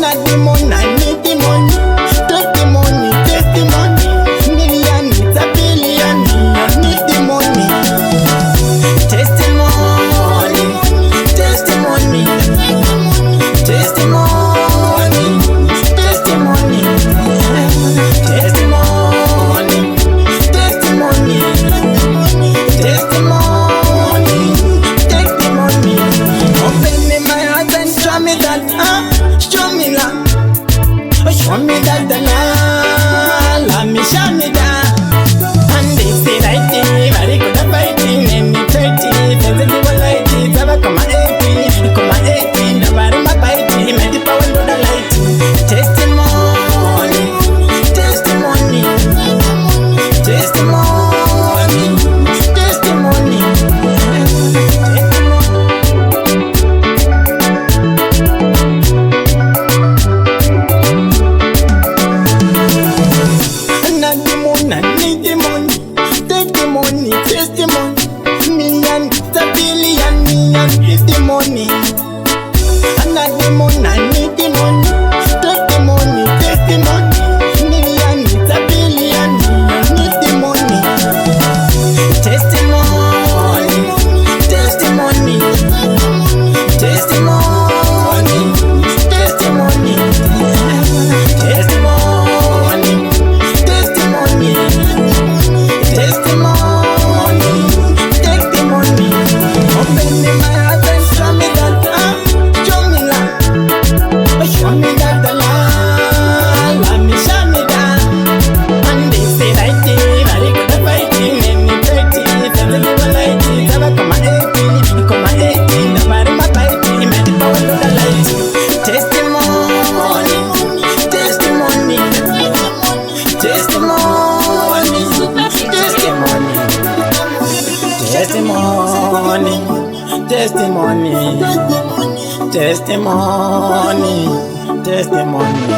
not the money, I need the money. Testimony, testimony. Million, it's a billion. I need the money. Testimony, testimony, testimony, testimony, testimony, testimony, testimony. Open me my heart and show me that, show me love. Show me that the love me, show me that. And they say like this, very good at fighting, and it's 30, doesn't even like it, ever come at 80, come at 80, nobody my fighting, and the power to the light. Testimony, testimony, testimony, testimony. Not the money, I need the money. Take the money, testimony. Million, it's a billion, million, is the money. Not the money, I need the money. Take the money, testimony. Million, it's a billion, million, need the money. Testimony, testimony, testimony, testimony, testimony, testimony, testimony, testimony. Open me my heart and show me that, show me love. Show me that the love me, show me that. And they say like this, very good at fighting, and it's 30, doesn't even like it, ever come at 80, come at 80, nobody my fighting, and the power to the light. Testimony, testimony, testimony, testimony, testimony, testimony, testimony.